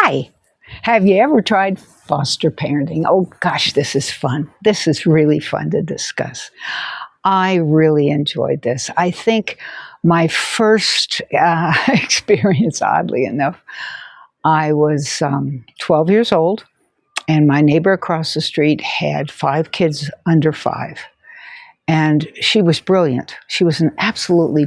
Hi, have you ever tried foster parenting? Oh gosh, this is fun. This is really fun to discuss. I really enjoyed this. I think my first experience, oddly enough, I was 12 years old, and my neighbor across the street had 5 kids under 5. And she was brilliant. She was an absolutely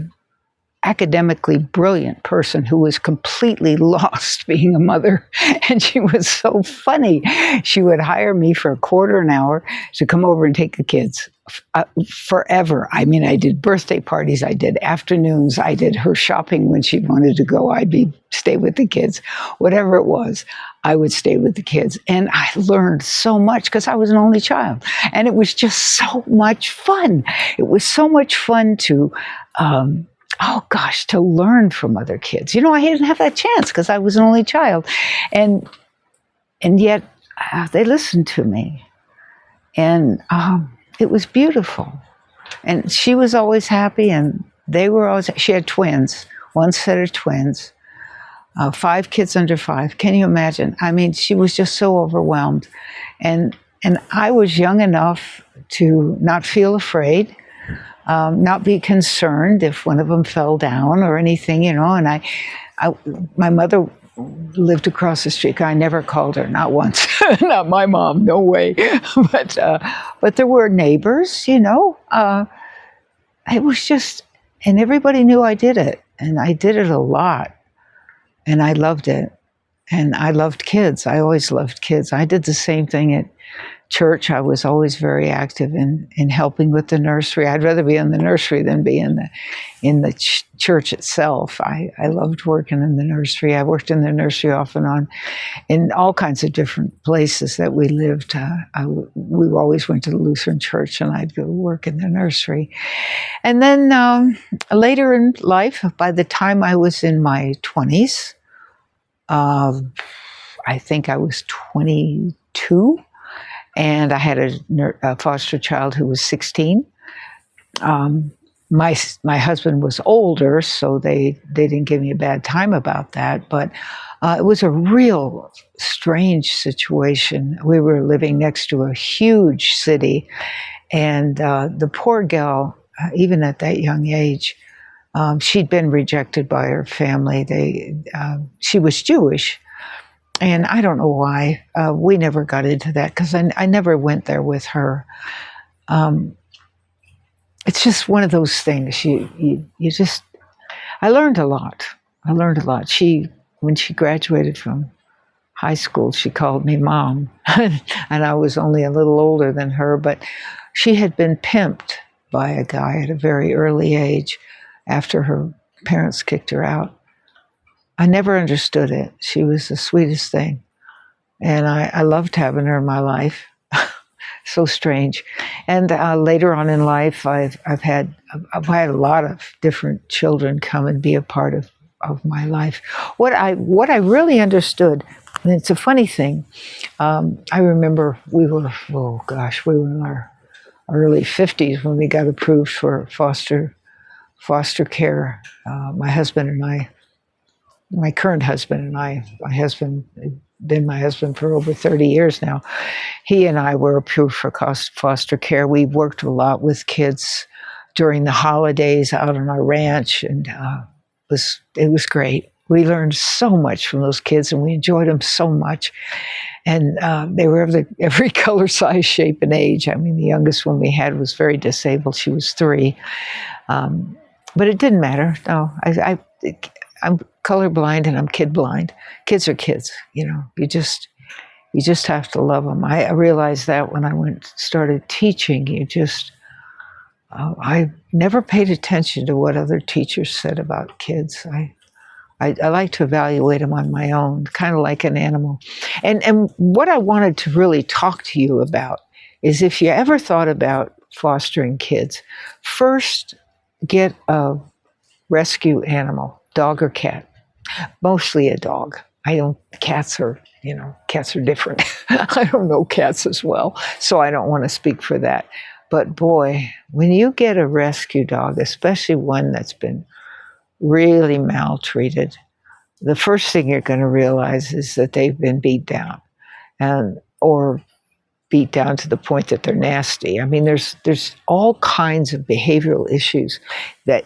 academically brilliant person who was completely lost being a mother. And she was so funny. She would hire me for a quarter an hour to come over and take the kids forever. I mean, I did birthday parties, I did afternoons, I did her shopping when she wanted to go. I'd stay with the kids. Whatever it was, I would stay with the kids. And I learned so much because I was an only child. And it was just so much fun. It was so much fun to to learn from other kids. You know, I didn't have that chance because I was an only child. And yet they listened to me. And it was beautiful. And she was always happy, and she had twins, one set of twins, 5 kids under 5. Can you imagine? I mean, she was just so overwhelmed. And I was young enough to not feel afraid, not be concerned if one of them fell down or anything, you know. And my mother lived across the street. I never called her, not once. Not my mom, no way. But there were neighbors, you know. It was just, and everybody knew I did it, and I did it a lot, and I loved it, and I loved kids. I always loved kids. I did the same thing at church. I was always very active in helping with the nursery. I'd rather be in the nursery than be in the church itself. I loved working in the nursery. I worked in the nursery off and on in all kinds of different places that we lived. We always went to the Lutheran church, and I'd go work in the nursery. And then later in life, by the time I was in my 20s, I think I was 22, and I had a foster child who was 16. My husband was older, so they didn't give me a bad time about that. But it was a real strange situation. We were living next to a huge city, and the poor gal, even at that young age, she'd been rejected by her family. She was Jewish. And I don't know why. We never got into that because I never went there with her. It's just one of those things. You just, I learned a lot. When she graduated from high school, she called me mom. And I was only a little older than her, but she had been pimped by a guy at a very early age after her parents kicked her out. I never understood it. She was the sweetest thing. And I loved having her in my life. So strange. And later on in life, I've had a lot of different children come and be a part of my life. What I really understood, and it's a funny thing, I remember we were in our early 50s when we got approved for foster care. My husband and I, my current husband and I, been my husband for over 30 years now. He and I were approved for foster care. We worked a lot with kids during the holidays out on our ranch, and it was great. We learned so much from those kids, and we enjoyed them so much. And they were of every color, size, shape, and age. I mean, the youngest one we had was very disabled. She was 3. But it didn't matter. No, I'm colorblind and I'm kid blind. Kids are kids, you know. You just have to love them. I realized that when I started teaching. I never paid attention to what other teachers said about kids. I like to evaluate them on my own, kind of like an animal. And what I wanted to really talk to you about is if you ever thought about fostering kids, first get a rescue animal, dog or cat. Mostly a dog. Cats are different. I don't know cats as well, so I don't want to speak for that. But boy, when you get a rescue dog, especially one that's been really maltreated, the first thing you're going to realize is that they've been beat down, and or beat down to the point that they're nasty. I mean, there's all kinds of behavioral issues that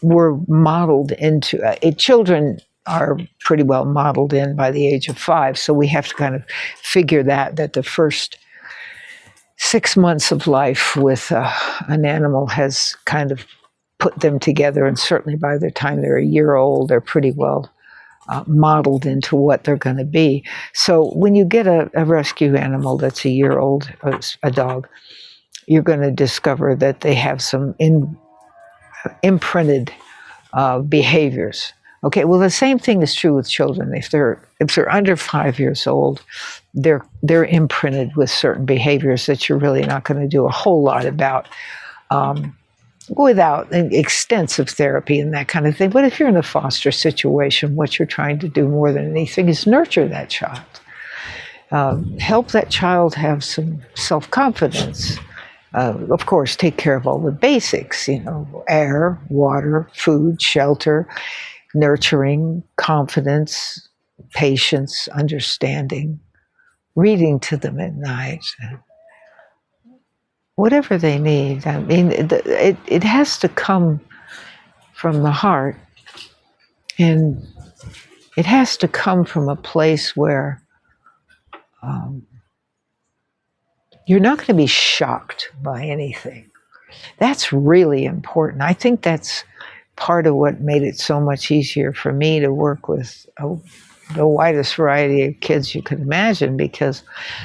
were modeled into children are pretty well modeled in by the age of 5. So we have to kind of figure that the first 6 months of life with an animal has kind of put them together. And certainly by the time they're a year old, they're pretty well modeled into what they're going to be. So when you get a rescue animal that's a year old, a dog, you're going to discover that they have some imprinted behaviors. Okay, well, the same thing is true with children. If they're under 5 years old, they're imprinted with certain behaviors that you're really not going to do a whole lot about without extensive therapy and that kind of thing. But if you're in a foster situation, what you're trying to do more than anything is nurture that child, help that child have some self-confidence. Of course, take care of all the basics, air, water, food, shelter, nurturing, confidence, patience, understanding, reading to them at night, whatever they need. I mean, it has to come from the heart, and it has to come from a place where you're not going to be shocked by anything. That's really important. I think that's part of what made it so much easier for me to work with the widest variety of kids you could imagine, because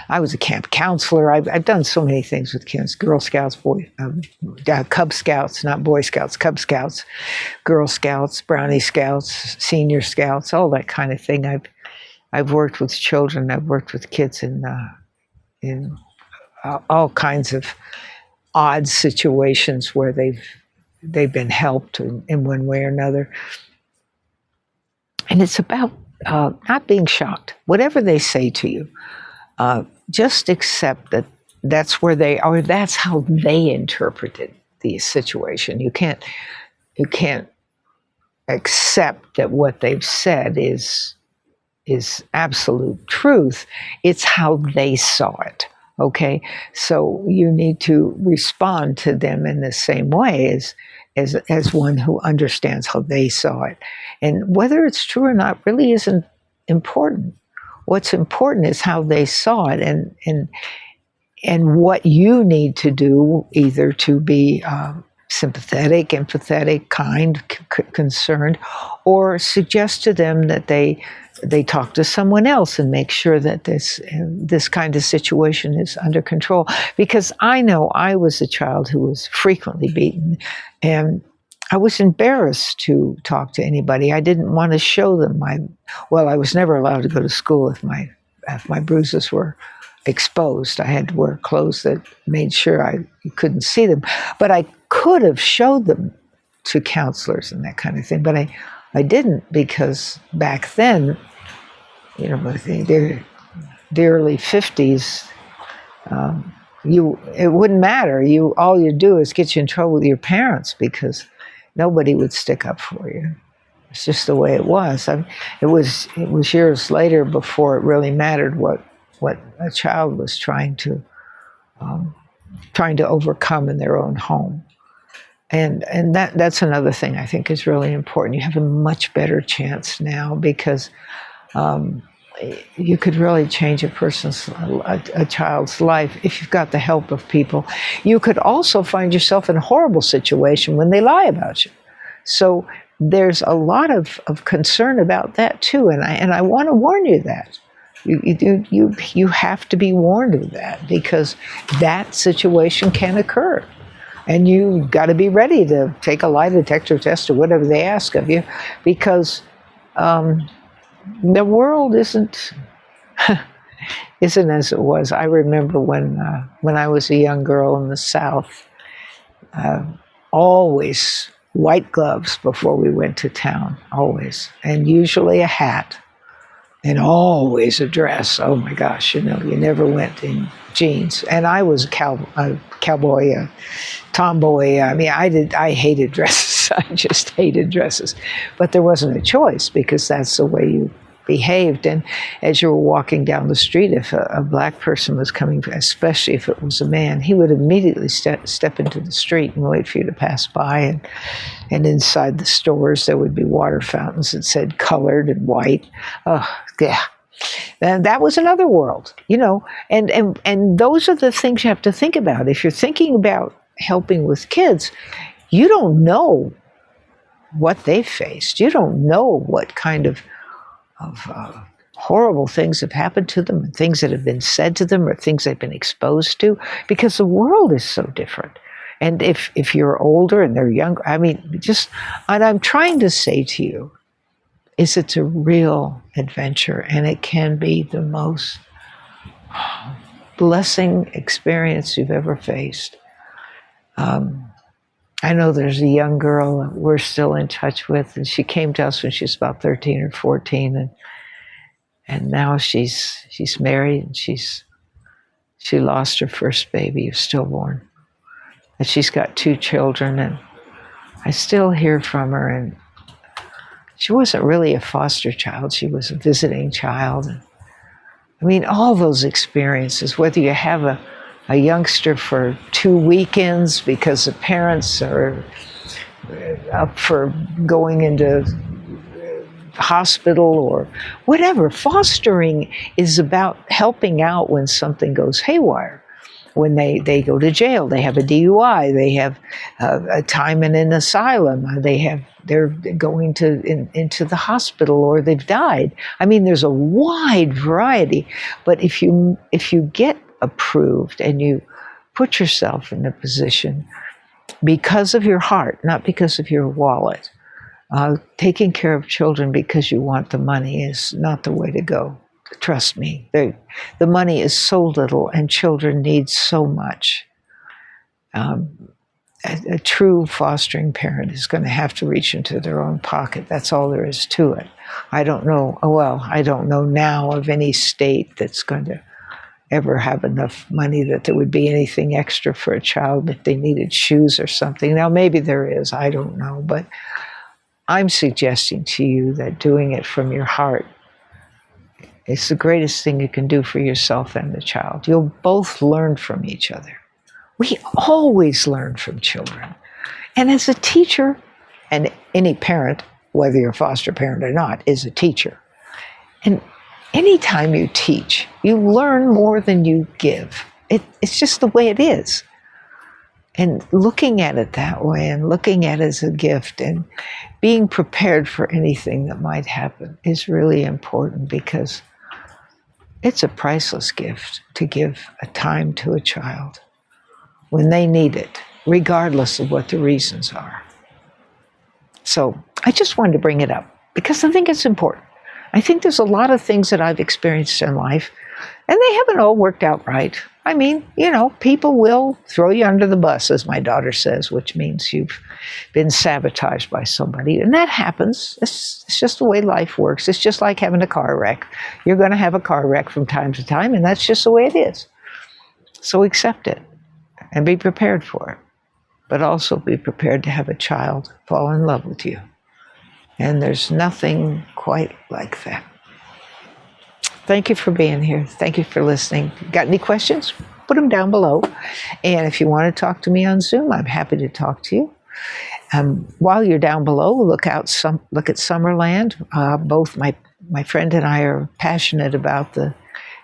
I was a camp counselor. I've done so many things with kids: Girl Scouts, Cub Scouts, not Boy Scouts, Cub Scouts, Girl Scouts, Brownie Scouts, Senior Scouts, all that kind of thing. I've worked with children. I've worked with kids in all kinds of odd situations where they've been helped in one way or another. And it's about not being shocked. Whatever they say to you, just accept that that's where they are. That's how they interpreted the situation. You can't accept that what they've said is absolute truth. It's how they saw it. Okay, so you need to respond to them in the same way as one who understands how they saw it. And whether it's true or not really isn't important. What's important is how they saw it, and what you need to do, either to be sympathetic, empathetic, kind, concerned, or suggest to them that they talk to someone else and make sure that this kind of situation is under control. Because I know I was a child who was frequently beaten, and I was embarrassed to talk to anybody. I didn't want to show them I was never allowed to go to school if my bruises were exposed. I had to wear clothes that made sure you couldn't see them. But I could have showed them to counselors and that kind of thing. But I didn't, because back then, the early 50s, it wouldn't matter. All you do is get you in trouble with your parents, because nobody would stick up for you. It's just the way it was. It was years later before it really mattered what a child was trying to overcome in their own home. And that's another thing I think is really important. You have a much better chance now, because you could really change a child's life if you've got the help of people. You could also find yourself in a horrible situation when they lie about you. So there's a lot of concern about that too, and I want to warn you that. You have to be warned of that, because that situation can occur. And you've got to be ready to take a lie detector test or whatever they ask of you, because the world isn't as it was. I remember when I was a young girl in the South, always white gloves before we went to town, always, and usually a hat. and always a dress. Oh my gosh, you never went in jeans. And I was a cowboy, a tomboy. I mean, I hated dresses. I just hated dresses. But there wasn't a choice because that's the way you behaved. And as you were walking down the street, if a black person was coming, especially if it was a man, he would immediately step into the street and wait for you to pass by. And inside the stores, there would be water fountains that said colored and white. Oh, yeah. And that was another world, and those are the things you have to think about. If you're thinking about helping with kids, you don't know what they've faced. You don't know what kind of horrible things have happened to them, and things that have been said to them, or things they've been exposed to, because the world is so different. And if you're older and they're younger, and I'm trying to say to you, it's a real adventure, and it can be the most blessing experience you've ever faced. I know there's a young girl that we're still in touch with, and she came to us when she was about 13 or 14, and now she's married, and she lost her first baby, stillborn, and she's got 2 children, and I still hear from her, and she wasn't really a foster child. She was a visiting child. And, all those experiences, whether you have a youngster for 2 weekends because the parents are up for going into hospital or whatever. Fostering is about helping out when something goes haywire. When they go to jail, they have a DUI, they have a time in an asylum, they're going into the hospital, or they've died. There's a wide variety. But if you get approved and you put yourself in a position because of your heart, not because of your wallet, taking care of children because you want the money is not the way to go. Trust me, the money is so little and children need so much. A true fostering parent is going to have to reach into their own pocket. That's all there is to it. I don't know now of any state that's going to ever have enough money that there would be anything extra for a child if they needed shoes or something. Now, maybe there is, I don't know, but I'm suggesting to you that doing it from your heart, it's the greatest thing you can do for yourself and the child. You'll both learn from each other. We always learn from children. And as a teacher, and any parent, whether you're a foster parent or not, is a teacher. And anytime you teach, you learn more than you give. It's just the way it is. And looking at it that way, and looking at it as a gift, and being prepared for anything that might happen is really important, because it's a priceless gift to give a time to a child when they need it, regardless of what the reasons are. So I just wanted to bring it up because I think it's important. I think there's a lot of things that I've experienced in life, and they haven't all worked out right. People will throw you under the bus, as my daughter says, which means you've been sabotaged by somebody. And that happens. It's just the way life works. It's just like having a car wreck. You're going to have a car wreck from time to time, and that's just the way it is. So accept it and be prepared for it. But also be prepared to have a child fall in love with you. And there's nothing quite like that. Thank you for being here. Thank you for listening. Got any questions? Put them down below. And if you want to talk to me on Zoom, I'm happy to talk to you. While you're down below, look at Summerland. Both my friend and I are passionate about the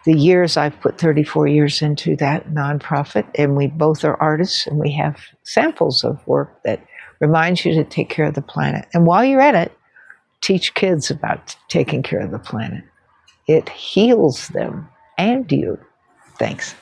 years. I've put 34 years into that nonprofit, and we both are artists, and we have samples of work that reminds you to take care of the planet. And while you're at it, teach kids about taking care of the planet. It heals them and you. Thanks.